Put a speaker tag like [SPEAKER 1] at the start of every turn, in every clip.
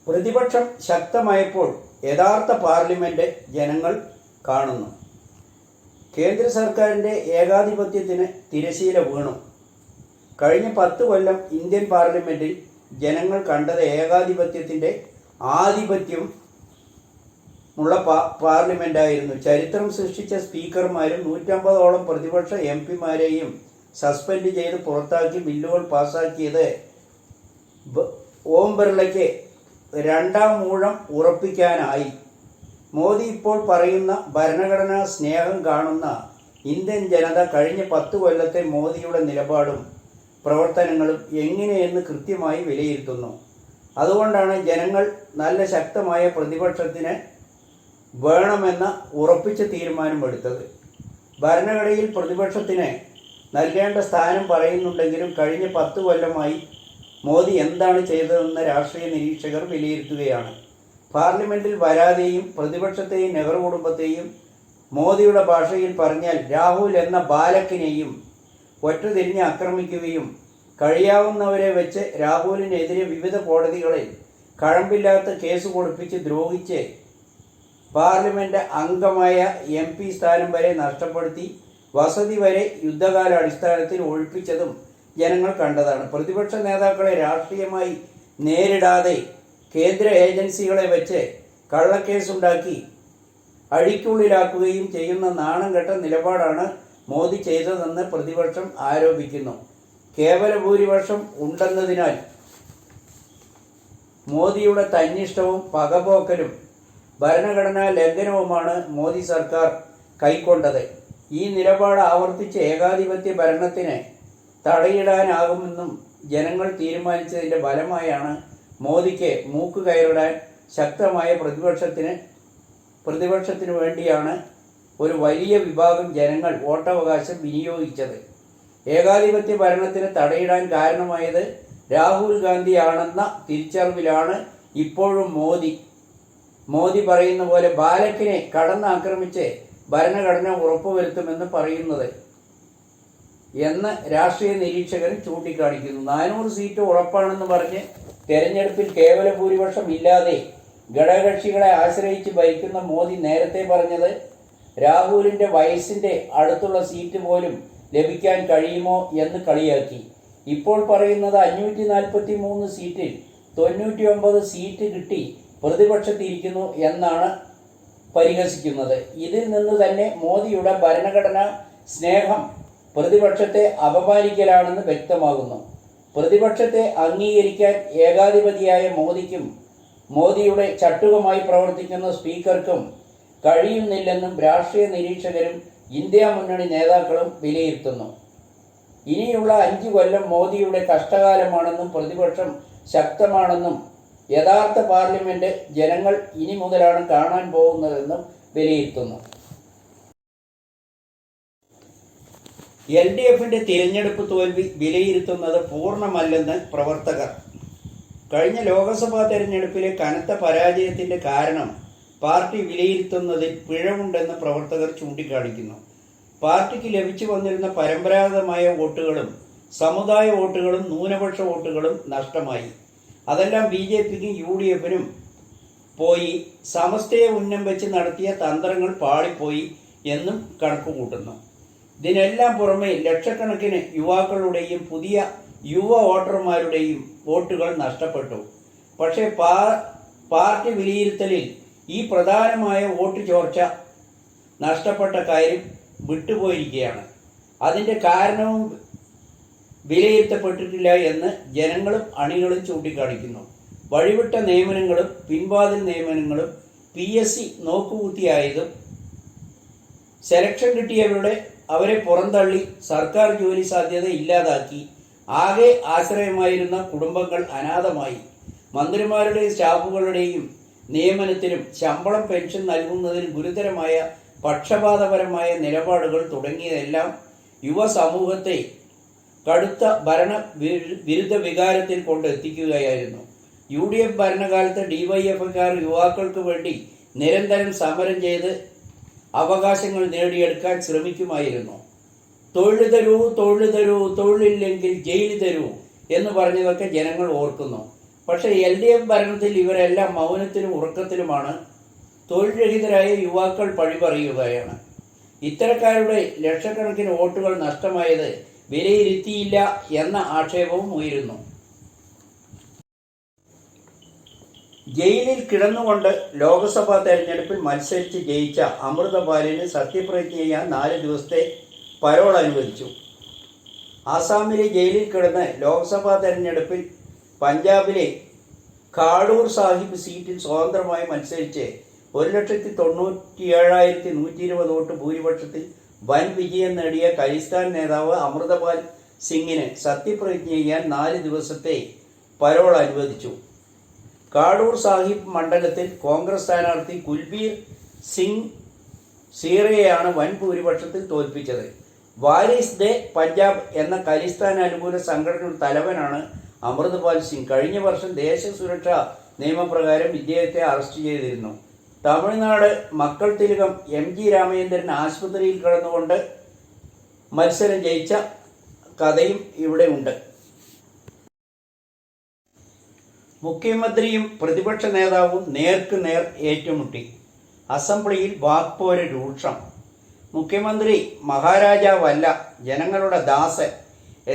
[SPEAKER 1] പ്രതിപക്ഷം ശക്തമായപ്പോൾ യഥാർത്ഥ പാർലമെന്റ് ജനങ്ങൾ കാണുന്നു. കേന്ദ്ര സർക്കാരിൻ്റെ ഏകാധിപത്യത്തിന് തിരശീല വീണു. കഴിഞ്ഞ 10 കൊല്ലം ഇന്ത്യൻ പാർലമെന്റിൽ ജനങ്ങൾ കണ്ടത് ഏകാധിപത്യത്തിൻ്റെ ആധിപത്യം ഉള്ള പാർലമെന്റായിരുന്നു. ചരിത്രം സൃഷ്ടിച്ച സ്പീക്കർമാരും 150ഓളം പ്രതിപക്ഷ MP-മാരെയും സസ്പെൻഡ് ചെയ്ത് പുറത്താക്കി ബില്ലുകൾ പാസാക്കിയത് ഓം ബിർളയ്ക്ക് രണ്ടാം ഊഴം ഉറപ്പിക്കാനായി. മോദി ഇപ്പോൾ പറയുന്ന ഭരണഘടനാ സ്നേഹം കാണുന്ന ഇന്ത്യൻ ജനത കഴിഞ്ഞ 10 കൊല്ലത്തെ മോദിയുടെ നിലപാടും പ്രവർത്തനങ്ങളും എങ്ങനെയെന്ന് കൃത്യമായി വിലയിരുത്തുന്നു. അതുകൊണ്ടാണ് ജനങ്ങൾ നല്ല ശക്തമായ പ്രതിപക്ഷത്തിന് വേണമെന്ന ഉറപ്പിച്ച തീരുമാനമെടുത്തത്. ഭരണഘടനയിൽ പ്രതിപക്ഷത്തിന് നൽകേണ്ട സ്ഥാനം പറയുന്നുണ്ടെങ്കിലും കഴിഞ്ഞ 10 കൊല്ലമായി മോദി എന്താണ് ചെയ്തതെന്ന് രാഷ്ട്രീയ നിരീക്ഷകർ വിലയിരുത്തുകയാണ്. പാർലമെന്റിൽ വരാതെയും പ്രതിപക്ഷത്തെയും നെഹ്റു കുടുംബത്തെയും മോദിയുടെ ഭാഷയിൽ പറഞ്ഞാൽ രാഹുൽ എന്ന ബാലക്കിനെയും ഒറ്റതിരിഞ്ഞ് ആക്രമിക്കുകയും കഴിയാവുന്നവരെ വെച്ച് രാഹുലിനെതിരെ വിവിധ കോടതികളിൽ കഴമ്പില്ലാത്ത കേസ് കൊടുപ്പിച്ച് ദ്രോഹിച്ച് പാർലമെന്റ് അംഗമായ MP സ്ഥാനം വരെ നഷ്ടപ്പെടുത്തി വസതി വരെ യുദ്ധകാലാടിസ്ഥാനത്തിൽ ഒഴിപ്പിച്ചതും ജനങ്ങൾ കണ്ടതാണ്. പ്രതിപക്ഷ നേതാക്കളെ രാഷ്ട്രീയമായി നേരിടാതെ കേന്ദ്ര ഏജൻസികളെ വെച്ച് കള്ളക്കേസുണ്ടാക്കി അഴിക്കുള്ളിലാക്കുകയും ചെയ്യുന്ന നാണം കെട്ട നിലപാടാണ് മോദി ചെയ്തതെന്ന് പ്രതിപക്ഷം ആരോപിക്കുന്നു. കേവല ഭൂരിപക്ഷം ഉണ്ടെന്നതിനാൽ മോദിയുടെ തന്നിഷ്ടവും പകപോക്കലും ഭരണഘടനാ ലംഘനവുമാണ് മോദി സർക്കാർ കൈക്കൊണ്ടത്. ഈ നിലപാട് ആവർത്തിച്ച് ഏകാധിപത്യ ഭരണത്തിന് തടയിടാനാകുമെന്നും ജനങ്ങൾ തീരുമാനിച്ചതിൻ്റെ ഫലമായാണ് മോദിക്ക് മൂക്ക് കയറിടാൻ ശക്തമായ പ്രതിപക്ഷത്തിന് വേണ്ടിയാണ് ഒരു വലിയ വിഭാഗം ജനങ്ങൾ വോട്ടവകാശം വിനിയോഗിച്ചത്. ഏകാധിപത്യ ഭരണത്തിന് തടയിടാൻ കാരണമായത് രാഹുൽ ഗാന്ധിയാണെന്ന തിരിച്ചറിവിലാണ് ഇപ്പോഴും മോദി പറയുന്ന പോലെ ബാലക്കിനെ കടന്നാക്രമിച്ച് ഭരണഘടന ഉറപ്പുവരുത്തുമെന്ന് പറയുന്നത് എന്ന് രാഷ്ട്രീയ നിരീക്ഷകർ ചൂണ്ടിക്കാണിക്കുന്നു. 400 സീറ്റ് ഉറപ്പാണെന്ന് പറഞ്ഞ് തെരഞ്ഞെടുപ്പിൽ കേവല ഭൂരിപക്ഷം ഇല്ലാതെ ഘടകകക്ഷികളെ ആശ്രയിച്ച് ഭരിക്കുന്ന മോദി നേരത്തെ പറഞ്ഞത് രാഹുലിൻ്റെ വയസ്സിൻ്റെ അടുത്തുള്ള സീറ്റ് പോലും ലഭിക്കാൻ കഴിയുമോ എന്ന് കളിയാക്കി. ഇപ്പോൾ പറയുന്നത് 543 സീറ്റിൽ 99 സീറ്റ് കിട്ടി പ്രതിപക്ഷത്തിരിക്കുന്നു എന്നാണ് പരിഹസിക്കുന്നത്. ഇതിൽ നിന്ന് തന്നെ മോദിയുടെ ഭരണഘടനാ സ്നേഹം പ്രതിപക്ഷത്തെ അപമാനിക്കലാണെന്ന് വ്യക്തമാകുന്നു. പ്രതിപക്ഷത്തെ അംഗീകരിക്കാൻ ഏകാധിപതിയായ മോദിക്കും മോദിയുടെ ചട്ടുകമായി പ്രവർത്തിക്കുന്ന സ്പീക്കർക്കും കഴിയുന്നില്ലെന്നും രാഷ്ട്രീയ നിരീക്ഷകരും ഇന്ത്യ മുന്നണി നേതാക്കളും വിലയിരുത്തുന്നു. ഇനിയുള്ള 5 കൊല്ലം മോദിയുടെ കഷ്ടകാലമാണെന്നും പ്രതിപക്ഷം ശക്തമാണെന്നും യഥാർത്ഥ പാർലമെന്റ് ജനങ്ങൾ ഇനി മുതലാണ് കാണാൻ പോകുന്നതെന്നും വിലയിരുത്തുന്നു. LDFിൻ്റെ തിരഞ്ഞെടുപ്പ് തോൽവി വിലയിരുത്തുന്നത് പൂർണ്ണമല്ലെന്ന് പ്രവർത്തകർ. കഴിഞ്ഞ ലോക്സഭാ തെരഞ്ഞെടുപ്പിലെ കനത്ത പരാജയത്തിൻ്റെ കാരണം പാർട്ടി വിലയിരുത്തുന്നതിൽ പിഴവുണ്ടെന്ന് പ്രവർത്തകർ ചൂണ്ടിക്കാണിക്കുന്നു. പാർട്ടിക്ക് ലഭിച്ചു വന്നിരുന്ന പരമ്പരാഗതമായ വോട്ടുകളും സമുദായ വോട്ടുകളും ന്യൂനപക്ഷ വോട്ടുകളും നഷ്ടമായി. അതെല്ലാം BJPക്കും UDFനും പോയി. സമസ്തയെ ഉന്നം വെച്ച് നടത്തിയ തന്ത്രങ്ങൾ പാളിപ്പോയി എന്നും കണക്കുകൂട്ടുന്നു. ഇതിനെല്ലാം പുറമെ ലക്ഷക്കണക്കിന് യുവാക്കളുടെയും പുതിയ യുവ വോട്ടർമാരുടെയും വോട്ടുകൾ നഷ്ടപ്പെട്ടു. പക്ഷേ പാർട്ടി വിലയിരുത്തലിൽ ഈ പ്രധാനമായ വോട്ട് ചോർച്ച നഷ്ടപ്പെട്ട കാര്യം വിട്ടുപോയിരിക്കുകയാണ്. അതിൻ്റെ കാരണവും വിലയിരുത്തപ്പെട്ടിട്ടില്ല എന്ന് ജനങ്ങളും അണികളും ചൂണ്ടിക്കാണിക്കുന്നു. വഴിവിട്ട നിയമനങ്ങളും പിൻവാതിൽ നിയമനങ്ങളും PSC നോക്കുകുത്തിയായതും സെലക്ഷൻ കിട്ടിയവരുടെ അവരെ പുറന്തള്ളി സർക്കാർ ജോലി സാധ്യത ഇല്ലാതാക്കി. ആകെ ആശ്രയമായിരുന്ന കുടുംബങ്ങൾ അനാഥമായി. മന്ത്രിമാരുടെയും സ്റ്റാഫുകളുടെയും നിയമനത്തിലും ശമ്പളം പെൻഷൻ നൽകുന്നതിൽ ഗുരുതരമായ പക്ഷപാതപരമായ നിലപാടുകൾ തുടങ്ങിയതെല്ലാം യുവസമൂഹത്തെ കടുത്ത വിരുദ്ധ വികാരത്തിൽ കൊണ്ടെത്തിക്കുകയായിരുന്നു. UDF ഭരണകാലത്ത് DYFക്കാർ യുവാക്കൾക്ക് വേണ്ടി നിരന്തരം സമരം ചെയ്ത് അവകാശങ്ങൾ നേടിയെടുക്കാൻ ശ്രമിക്കുമായിരുന്നു. തൊഴിൽ തരൂ, തൊഴിൽ തരൂ, തൊഴിലില്ലെങ്കിൽ ജയിൽ തരൂ എന്ന് പറഞ്ഞതൊക്കെ ജനങ്ങൾ ഓർക്കുന്നു. പക്ഷേ LDF ഭരണത്തിൽ ഇവരെല്ലാം മൗനത്തിലും ഉറക്കത്തിലുമാണ്. തൊഴിൽ രഹിതരായ യുവാക്കൾ പഴി പറയുകയാണ്. ഇത്തരക്കാരുടെ ലക്ഷക്കണക്കിന് വോട്ടുകൾ നഷ്ടമായത് വിലയിരുത്തിയില്ല എന്ന ആക്ഷേപവും ഉയരുന്നു. ജയിലിൽ കിടന്നുകൊണ്ട് ലോക്സഭാ തെരഞ്ഞെടുപ്പിൽ മത്സരിച്ച് ജയിച്ച അമൃതപാലിന് സത്യപ്രതിജ്ഞ ചെയ്യാൻ 4 ദിവസത്തെ പരോൾ അനുവദിച്ചു. ആസാമിലെ ജയിലിൽ കിടന്ന് ലോക്സഭാ തെരഞ്ഞെടുപ്പിൽ പഞ്ചാബിലെ ഖാഡൂർ സാഹിബ് സീറ്റിൽ സ്വതന്ത്രമായി മത്സരിച്ച് 1,97,120 വോട്ട് ഭൂരിപക്ഷത്തിൽ വൻ വിജയം നേടിയ ഖലിസ്ഥാൻ നേതാവ് അമൃതപാൽ സിംഗിന് സത്യപ്രതിജ്ഞ ചെയ്യാൻ 4 ദിവസത്തെ പരോൾ അനുവദിച്ചു. ഖാഡൂർ സാഹിബ് മണ്ഡലത്തിൽ കോൺഗ്രസ് സ്ഥാനാർത്ഥി കുൽബീർ സിംഗ് സീറയെയാണ് വൻ ഭൂരിപക്ഷത്തിൽ തോൽപ്പിച്ചത്. വാരിസ് ദെ പഞ്ചാബ് എന്ന ഖലിസ്ഥാൻ അനുകൂല സംഘടനയുടെ തലവനാണ് അമൃതപാൽ സിംഗ്. കഴിഞ്ഞ വർഷം ദേശീയ സുരക്ഷാ നിയമപ്രകാരം ഇദ്ദേഹത്തെ അറസ്റ്റ് ചെയ്തിരുന്നു. തമിഴ്നാട് മക്കൾ തിലകം MG രാമചന്ദ്രൻ ആശുപത്രിയിൽ കിടന്നുകൊണ്ട് മത്സരം ജയിച്ച കഥയും ഇവിടെ ഉണ്ട്. മുഖ്യമന്ത്രിയും പ്രതിപക്ഷ നേതാവും നേർക്ക് നേർ ഏറ്റുമുട്ടി. അസംബ്ലിയിൽ വാക്പോര് രൂക്ഷം. മുഖ്യമന്ത്രി മഹാരാജാവല്ല, ജനങ്ങളുടെ ദാസൻ.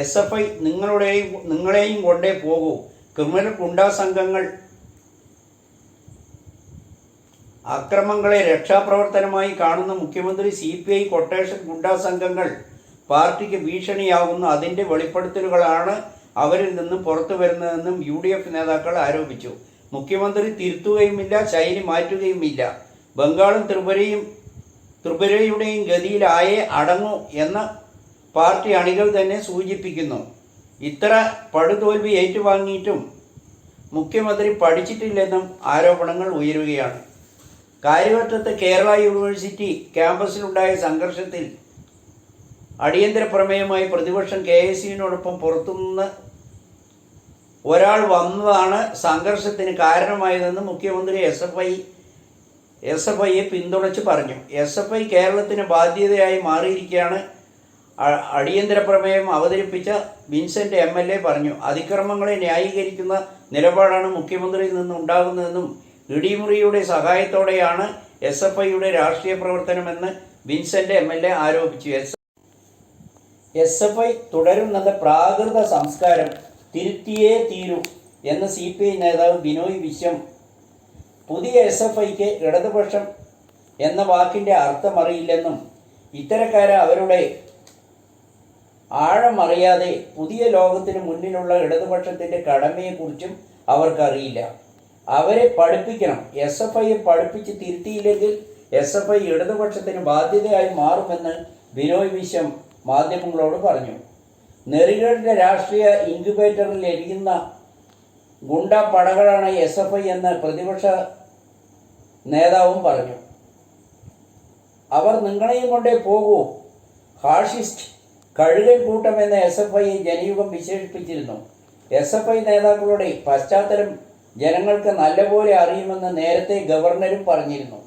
[SPEAKER 1] SFI നിങ്ങളെയും കൊണ്ടേ പോകൂ. ക്രിമിനൽ ഗുണ്ടാ സംഘങ്ങൾ അക്രമങ്ങളെ രക്ഷാപ്രവർത്തനമായി കാണുന്ന മുഖ്യമന്ത്രി CPI കൊട്ടേഷൻ ഗുണ്ടാ സംഘങ്ങൾ പാർട്ടിക്ക് ഭീഷണിയാകുന്നു. അതിൻ്റെ വെളിപ്പെടുത്തലുകളാണ് അവരിൽ നിന്നും പുറത്തു വരുന്നതെന്നും UDF നേതാക്കൾ ആരോപിച്ചു. മുഖ്യമന്ത്രി തിരുത്തുകയുമില്ല, ശൈലി മാറ്റുകയുമില്ല. ബംഗാളും ത്രിപുരയുടെയും ഗതിയിലായേ അടങ്ങൂ എന്ന് പാർട്ടി അണികൾ തന്നെ സൂചിപ്പിക്കുന്നു. ഇത്ര പടുതോൽവി ഏറ്റുവാങ്ങിയിട്ടും മുഖ്യമന്ത്രി പഠിച്ചിട്ടില്ലെന്നും ആരോപണങ്ങൾ ഉയരുകയാണ്. കാര്യവട്ടത്ത് കേരള യൂണിവേഴ്സിറ്റി ക്യാമ്പസിലുണ്ടായ സംഘർഷത്തിൽ അടിയന്തര പ്രമേയമായി പ്രതിപക്ഷം KSUവിനോടൊപ്പം പുറത്തുനിന്ന് ഒരാൾ വന്നതാണ് സംഘർഷത്തിന് കാരണമായതെന്ന് മുഖ്യമന്ത്രി SFIയെ പിന്തുണച്ച് പറഞ്ഞു. SFI കേരളത്തിന് ബാധ്യതയായി മാറിയിരിക്കുകയാണ്. അടിയന്തര പ്രമേയം അവതരിപ്പിച്ച വിൻസെൻ്റ് MLA പറഞ്ഞു. അതിക്രമങ്ങളെ ന്യായീകരിക്കുന്ന നിലപാടാണ് മുഖ്യമന്ത്രിയിൽ നിന്ന് ഉണ്ടാകുന്നതെന്നും ഇടിമുറിയുടെ സഹായത്തോടെയാണ് SFIയുടെ രാഷ്ട്രീയ പ്രവർത്തനമെന്ന് വിൻസെൻ്റ് MLA ആരോപിച്ചു. SFI തുടരുന്നത് പ്രാകൃത സംസ്കാരം, തിരുത്തിയേ തീരൂ എന്ന് CPI നേതാവ് ബിനോയ് വിശ്വം. പുതിയ SFIക്ക് ഇടതുപക്ഷം എന്ന വാക്കിൻ്റെ അർത്ഥമറിയില്ലെന്നും ഇത്തരക്കാരെ അവരുടെ ആഴമറിയാതെ പുതിയ ലോകത്തിന് മുന്നിലുള്ള ഇടതുപക്ഷത്തിൻ്റെ കടമയെക്കുറിച്ചും അവർക്കറിയില്ല. അവരെ പഠിപ്പിക്കണം. SFIയെ പഠിപ്പിച്ച് തിരുത്തിയില്ലെങ്കിൽ SFI ഇടതുപക്ഷത്തിന് ബാധ്യതയായി മാറുമെന്ന് ബിനോയ് വിശ്വം മാധ്യമങ്ങളോട് പറഞ്ഞു. നെറികളുടെ രാഷ്ട്രീയ ഇൻക്യുബേറ്ററിൽ എരിയുന്ന ഗുണ്ടാ പടകളാണ് SFI എന്ന് പ്രതിപക്ഷ നേതാവും പറഞ്ഞു. അവർ നിങ്ങളെയും കൊണ്ടേ പോകൂ. ഫാഷിസ്റ്റ് കഴുകൻ കൂട്ടം എന്ന SFIയെ ജനയുഗം വിശേഷിപ്പിച്ചിരുന്നു. SFI നേതാക്കളുടെ പശ്ചാത്തലം ജനങ്ങൾക്ക് നല്ലപോലെ അറിയുമെന്ന് നേരത്തെ ഗവർണറും പറഞ്ഞിരുന്നു.